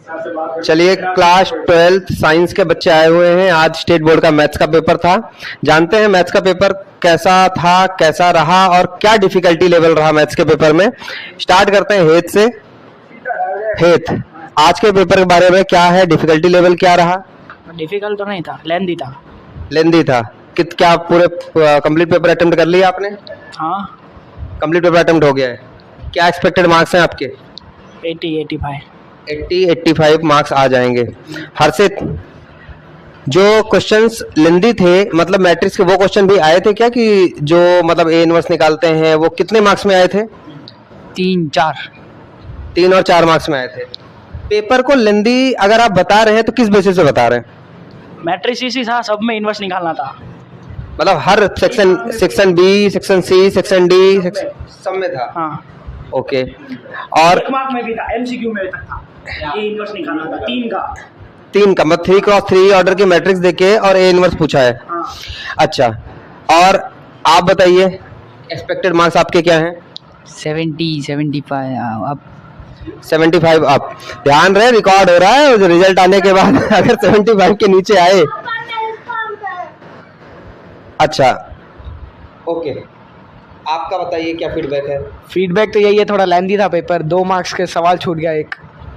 चलिए, class 12th science के बच्चे आए हुए हैं। आज स्टेट बोर्ड का मैथ्स का पेपर था। जानते हैं मैथ्स का पेपर कैसा था, कैसा रहा और क्या डिफिकल्टी लेवल रहा मैथ्स के पेपर में। स्टार्ट करते हैं हेत से। हेत, आज के पेपर के बारे में क्या है, डिफिकल्टी लेवल क्या रहा? डिफिकल्ट तो नहीं था, लेंदी था। लेंदी था। क्या पूरे कंप्लीट पेपर अटेम्प्ट कर लिया आपने? हाँ, कंप्लीट पेपर अटेम्प्ट हो गया है। क्या एक्सपेक्टेड मार्क्स हैं आपके? 85। 85 मार्क्स आ जाएंगे। हर्षित, जो क्वेश्चंस लेंदी थे, मतलब मैट्रिक्स के वो क्वेश्चन भी आए थे क्या, कि जो मतलब ए इनवर्स निकालते हैं, वो कितने मार्क्स में आए थे? 3 और 4 मार्क्स में आए थे। पेपर को लेंदी अगर आप बता रहे हैं तो किस बेसिस से बता रहे हैं? मैट्रिक्स इसी था, सब में इन्वर्स निकालना था। मतलब हर section B, section C, section D, सब में था। हाँ, ओके। और एक मार्क में भी था, एमसीक्यू में तक था। ये इन्वर्स निकालना था 3 का मतलब 3x3 ऑर्डर की मैट्रिक्स देके और ए इनवर्स पूछा है। हाँ। अच्छा, और आप बताइए एक्सपेक्टेड मार्क्स आपके क्या हैं? 75 अब 75 अप। ध्यान रहे, रिकॉर्ड हो रहा है। जो रिजल्ट आने के बाद अगर 75 के नीचे आए। अच्छा, ओके। आपका बताइए क्या फीडबैक है? फीडबैक तो यही है, थोड़ा लेंदी था पेपर। 2 मार्क्स के सवाल छूट गया एक।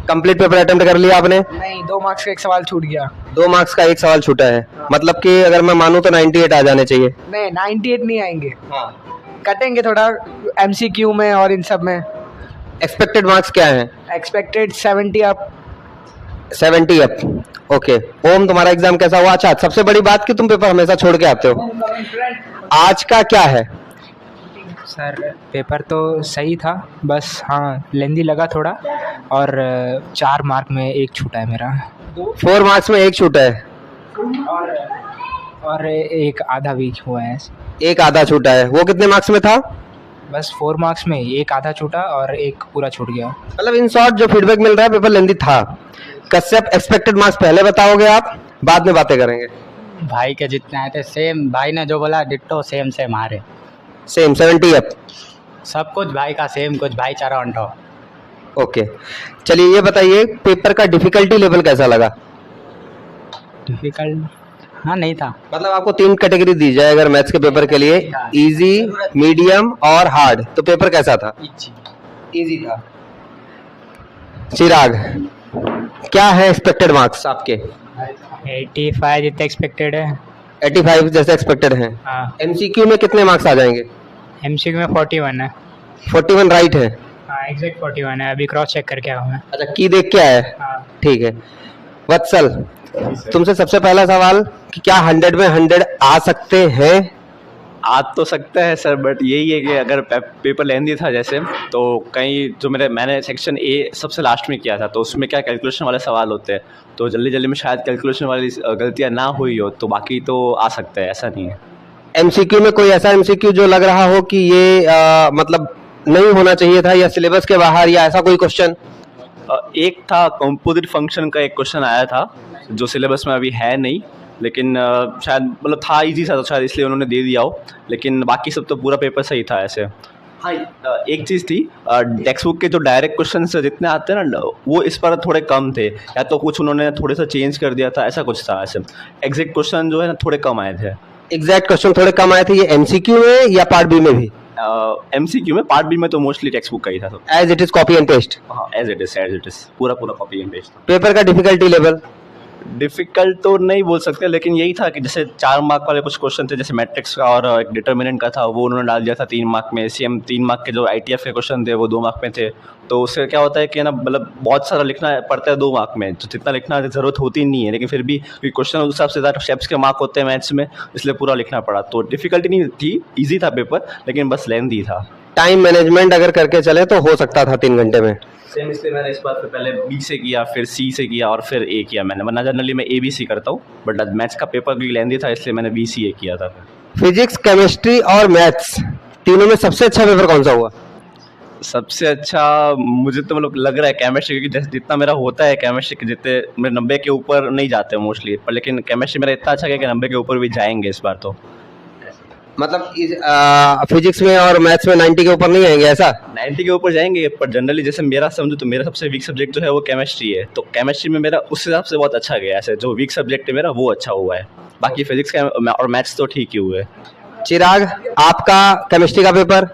कंप्लीट पेपर अटेम्प्ट कर लिया आपने? नहीं, 2 मार्क्स का एक सवाल छूट गया। 2 मार्क्स का एक सवाल छूटा है। मतलब कि अगर मैं मानूं तो 98 आ जाने चाहिए। नहीं, 98 नहीं आएंगे। हाँ। कटेंगे थोड़ा एमसीक्यू में और इन सब में। एक्सपेक्टेड मार्क्स क्या है? Expected 70 up. 70 अप। ओके। ओम, तुम्हारा एग्जाम कैसा हुआ? अच्छा, सबसे बड़ी बात कि तुम पेपर हमेशा छोड़ के आते हो। आज का क्या है? सर पेपर तो सही था, बस हाँ लेंदी लगा थोड़ा, और 4 मार्क में एक छूटा है मेरा। 4 मार्क्स में एक छूटा है और एक आधा वीक हुआ है। एक आधा छूटा है। वो कितने मार्क्स में था? बस 4 मार्क्स में एक आधा छूटा और एक पूरा छूट गया। मतलब इन शॉर्ट जो फीडबैक मिल रहा है, पेपर लेंदी था। कश्यप, एक्सपेक्टेड मार्क्स पहले बताओगे आप, बाद में बातें करेंगे। भाई के जितने आए थे सेम, भाई ने जो बोला डिट्टो सेम सेम आ रहे। Same 70 up. सब कुछ भाई का सेम, कुछ भाईचारा ऑन टॉप। ओके। चलिए ये बताइए, पेपर का डिफिकल्टी लेवल कैसा लगा? डिफिकल्ट हाँ नहीं था। मतलब आपको 3 कैटेगरी दी जाए अगर मैथ्स के पेपर के लिए, इजी, मीडियम और हार्ड, तो पेपर कैसा था? इजी था। चिराग, क्या है एक्सपेक्टेड मार्क्स आपके? 85 जितने एक्सपेक्टेड है। 85 जैसे एक्सपेक्टेड हैं। हाँ, एमसीक्यू में कितने मार्क्स आ जाएंगे? एमसीक्यू में 41 है। 41 राइट है। हाँ, एग्जैक्ट 41 है, अभी क्रॉस चेक करके आया हूँ मैं। अच्छा, की देख के आया है। हाँ। ठीक है। वत्सल, तुमसे सबसे पहला सवाल कि क्या 100 में 100 आ सकते हैं? आ तो सकता है सर, बट यही है कि अगर पेपर लेंदी था जैसे, तो कहीं जो मैंने सेक्शन ए सबसे लास्ट में किया था, तो उसमें क्या कैलकुलेशन वाले सवाल होते हैं, तो जल्दी जल्दी में शायद कैलकुलेशन वाली गलतियां ना हुई हो, तो बाकी तो आ सकता है, ऐसा नहीं है। एमसीक्यू में कोई ऐसा एमसीक्यू जो लग रहा हो कि ये मतलब नहीं होना चाहिए था, या सिलेबस के बाहर, या ऐसा कोई क्वेश्चन? एक था कंपोजिट फंक्शन का एक क्वेश्चन आया था, जो सिलेबस में अभी है नहीं, लेकिन शायद मतलब था इजी सा, तो शायद इसलिए उन्होंने दे दिया हो, लेकिन बाकी सब तो पूरा पेपर सही था ऐसे। हाँ, एक चीज़ थी, टेक्स्ट बुक के जो डायरेक्ट क्वेश्चन जितने आते हैं ना, वो इस बार थोड़े कम थे, या तो कुछ उन्होंने थोड़े सा चेंज कर दिया था, ऐसा कुछ था। ऐसे एग्जैक्ट क्वेश्चन जो है ना थोड़े कम आए थे। एग्जैक्ट क्वेश्चन थोड़े कम आए थे। ये एमसीक्यू में या पार्ट बी में भी? एमसीक्यू में, पार्ट बी में तो मोस्टली टेक्स्ट बुक का ही था। तो as it is copy and paste. हाँ, एज इट इज पूरा कॉपी एंड पेस्ट। पेपर का डिफिकल्टी लेवल? डिफ़िकल्ट तो नहीं बोल सकते, लेकिन यही था कि जैसे 4 मार्क वाले कुछ क्वेश्चन थे, जैसे मैट्रिक्स का और एक डिटर्मिनेंट का था, वो उन्होंने डाल दिया था 3 मार्क में। सेम 3 मार्क के जो आईटीएफ के क्वेश्चन थे वो 2 मार्क में थे, तो उससे क्या होता है कि ना, मतलब बहुत सारा लिखना पड़ता है 2 मार्क में, तो जितना लिखना ज़रूरत होती नहीं है, लेकिन फिर भी क्वेश्चन उस हिसाब से ज़्यादा स्टेप्स के मार्क होते हैं मैथ्स में, इसलिए पूरा लिखना पड़ा। तो डिफ़िकल्टी नहीं थी, ईजी था पेपर, लेकिन बस लेंथी था। टाइम मैनेजमेंट अगर करके चले तो हो सकता था 3 घंटे में। सेम, इसलिए मैंने इस बार पे पहले बी से किया, फिर सी से किया और फिर ए किया मैंने, वरना जनरली मैं ए बी सी करता हूँ, बट मैथ्स का पेपर भी लेंदी था, इसलिए मैंने बी सी ए किया था। फिजिक्स, केमिस्ट्री और मैथ्स तीनों में सबसे अच्छा पेपर कौन सा हुआ? सबसे अच्छा मुझे तो मतलब लग रहा है केमिस्ट्री, क्योंकि जैसे जितना मेरा होता है केमिस्ट्री के, जितने मेरे 90 के ऊपर नहीं जाते मोस्टली, पर लेकिन केमिस्ट्री मेरा इतना अच्छा गया कि 90 के ऊपर भी जाएंगे इस बार तो। मतलब फिजिक्स में और मैथ्स में 90 के ऊपर नहीं आएंगे ऐसा? 90 के ऊपर जाएंगे, पर जनरली जैसे मेरा समझो तो मेरा सबसे वीक सब्जेक्ट जो है वो केमिस्ट्री है, तो केमिस्ट्री में मेरा उस हिसाब से बहुत अच्छा गया, ऐसे जो वीक सब्जेक्ट है मेरा वो अच्छा हुआ है, बाकी फिजिक्स और मैथ्स तो ठीक ही हुए। चिराग, आपका केमिस्ट्री का पेपर?